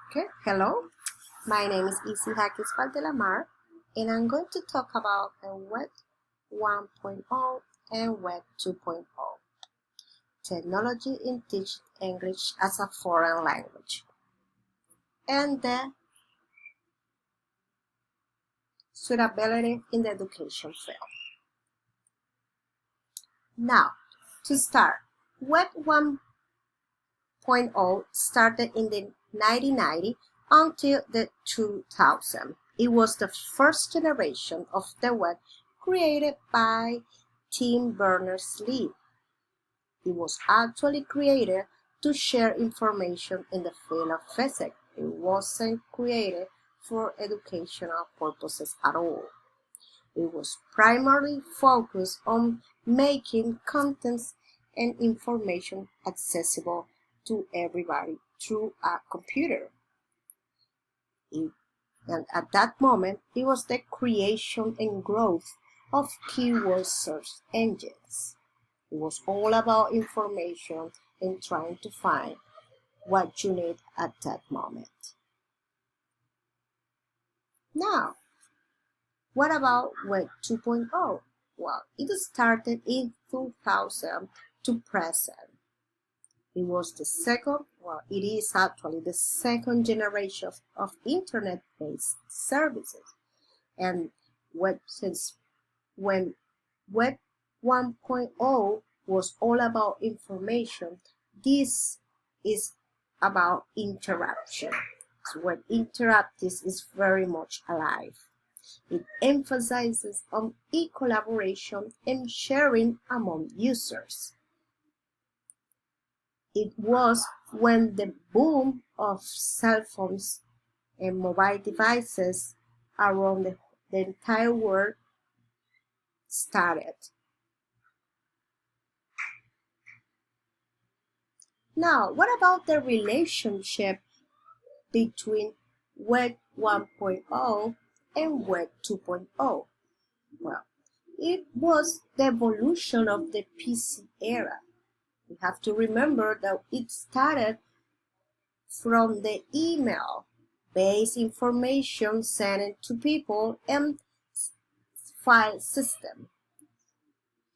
Okay, hello. My name is Isi Hakis Valdelamar, and I'm going to talk about the Web 1.0 and Web 2.0. Technology in teaching English as a foreign language, and the suitability in the education field. Now, to start, Web 1.0 started in the 1990 until the 2000. It was the first generation of the web created by Tim Berners-Lee. It was actually created to share information in the field of physics. It wasn't created for educational purposes at all. It was primarily focused on making contents and information accessible to everybody through a computer. And at that moment, it was the creation and growth of keyword search engines. It was all about information and trying to find what you need at that moment. Now, what about Web 2.0? Well, it started in 2000 to present. It was the second, well, it is actually the second generation of internet-based services. And since when Web 1.0 was all about information, this is about interaction. So Web Interactive is very much alive. It emphasizes on e-collaboration and sharing among users. It was when the boom of cell phones and mobile devices around the entire world started. Now, what about the relationship between Web 1.0 and Web 2.0? Well, it was the evolution of the PC era. We have to remember that it started from the email-based information sent to people and file system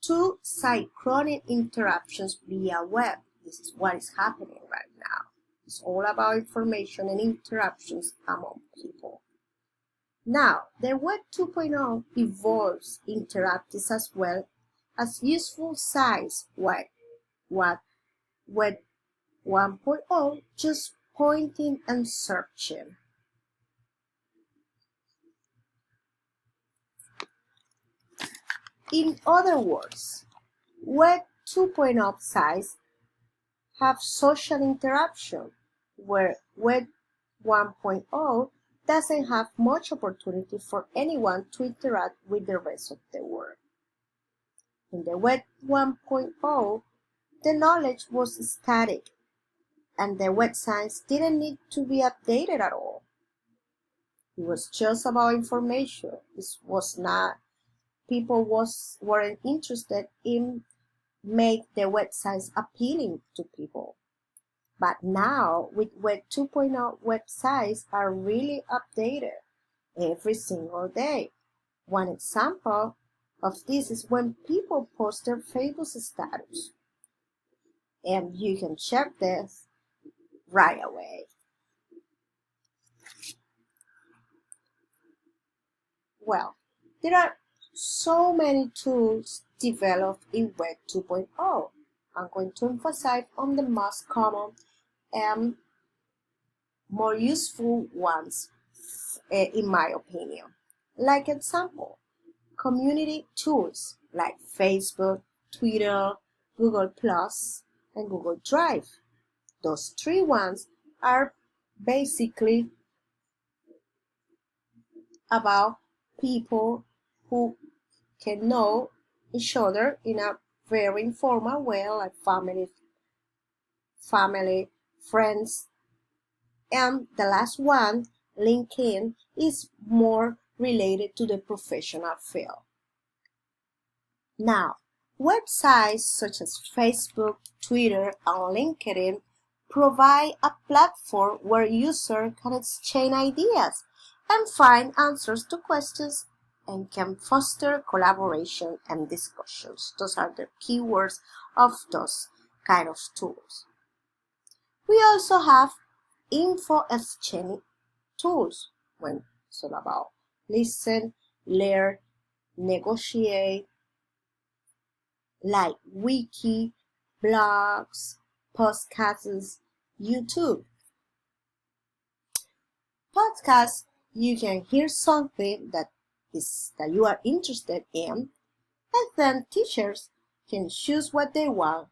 to synchronic interactions via web. This is what is happening right now. It's all about information and interactions among people. Now, the Web 2.0 evolves interactives as well as useful sites web. What Web 1.0 just pointing and searching. In other words, Web 2.0 sites have social interaction, where Web 1.0 doesn't have much opportunity for anyone to interact with the rest of the world. In the Web 1.0, the knowledge was static, and the websites didn't need to be updated at all. It was just about information. It was not, people weren't interested in make the websites appealing to people. But now, with Web 2.0, websites are really updated every single day. One example of this is when people post their Facebook status. And you can check this right away. Well, there are so many tools developed in Web 2.0. I'm going to emphasize on the most common and more useful ones, in my opinion. Like example, community tools like Facebook, Twitter, Google+, and Google Drive. Those three ones are basically about people who can know each other in a very informal way, like family, friends. And the last one, LinkedIn, is more related to the professional field. Now, websites such as Facebook, Twitter, and LinkedIn provide a platform where users can exchange ideas and find answers to questions and can foster collaboration and discussions. Those are the keywords of those kind of tools. We also have info exchange tools when it's all about listen, learn, negotiate, like wiki, blogs, podcasts, YouTube. Podcasts, you can hear something that you are interested in, and then teachers can choose what they want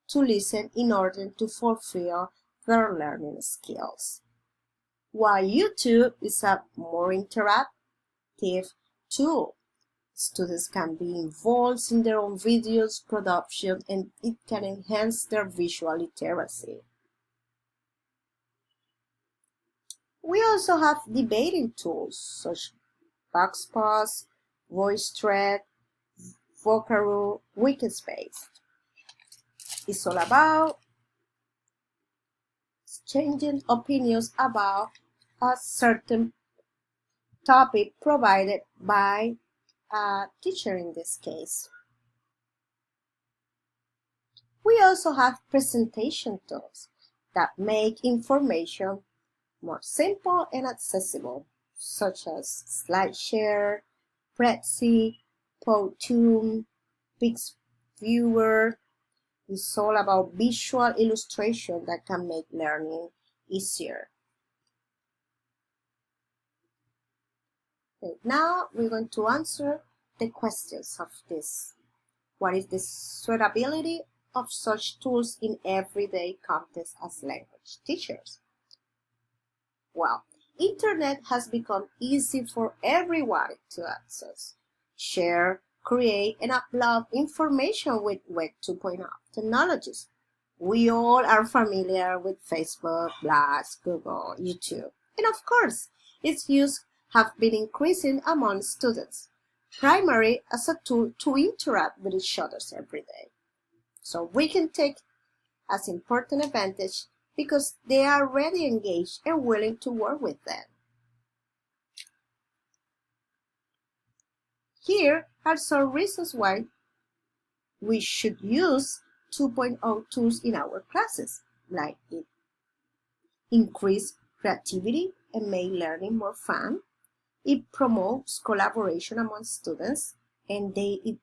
to listen in order to fulfill their learning skills. While YouTube is a more interactive tool, students can be involved in their own videos production and it can enhance their visual literacy. We also have debating tools such as BoxPost, VoiceThread, Vocaroo, Wikispace. It's all about exchanging opinions about a certain topic provided by a teacher in this case. We also have presentation tools that make information more simple and accessible, such as SlideShare, Prezi, Powtoon, PixViewer. It's all about visual illustration that can make learning easier. Okay, now we're going to answer the questions of this. What is the suitability of such tools in everyday context as language teachers? Well, Internet has become easy for everyone to access, share, create, and upload information with Web 2.0 technologies. We all are familiar with Facebook, blogs, Google, YouTube, and of course, its use have been increasing among students, primarily as a tool to interact with each other every day. So we can take as important advantage because they are already engaged and willing to work with them. Here are some reasons why we should use 2.0 tools in our classes, like it increase creativity and make learning more fun. It promotes collaboration among students, and it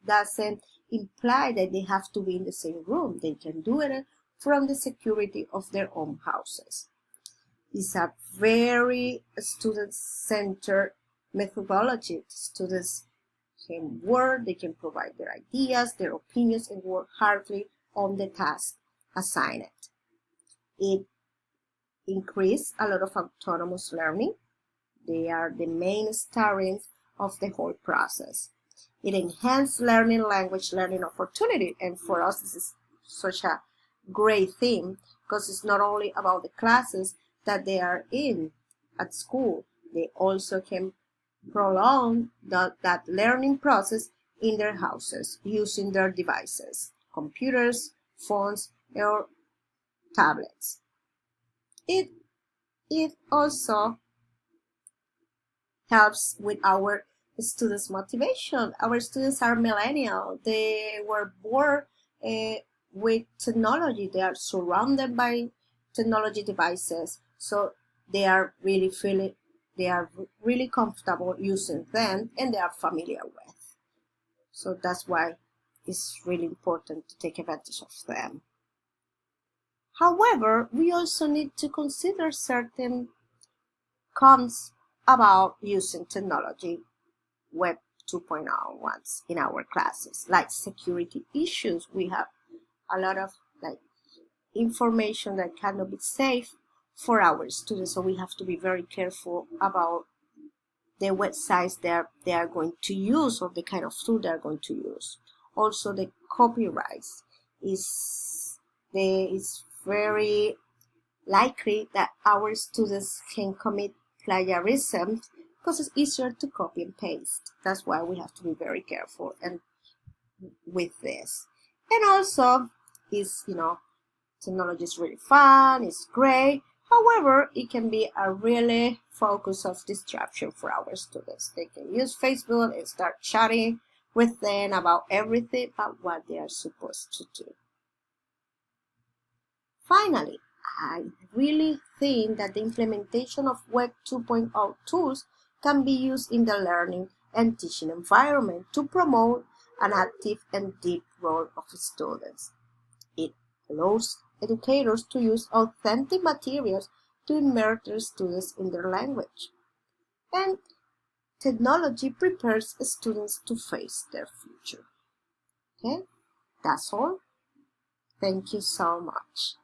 doesn't imply that they have to be in the same room. They can do it from the security of their own houses. It's a very student-centered methodology. Students can work, they can provide their ideas, their opinions, and work hardly on the task assigned. It increases a lot of autonomous learning. They are the main startings of the whole process. It enhances learning, language learning opportunity, and for us this is such a great thing because it's not only about the classes that they are in at school, they also can prolong that learning process in their houses using their devices, computers, phones, or tablets. It also helps with our students' motivation. Our students are millennial. They were born with technology. They are surrounded by technology devices. So they are really comfortable using them and they are familiar with. So that's why it's really important to take advantage of them. However, we also need to consider certain cons about using technology, Web 2.0 ones, in our classes, like security issues. We have a lot of information that cannot be safe for our students, so we have to be very careful about the websites that they are going to use or the kind of tool they are going to use. Also, the copyright is very likely that our students can commit plagiarism because it's easier to copy and paste. That's why we have to be very careful and with this. And also is Technology is really fun, it's great. However, it can be a really focus of distraction for our students. They can use Facebook and start chatting with them about everything but what they are supposed to do. Finally, I really think that the implementation of Web 2.0 tools can be used in the learning and teaching environment to promote an active and deep role of students. It allows educators to use authentic materials to immerse their students in their language. And technology prepares students to face their future. Okay, that's all. Thank you so much.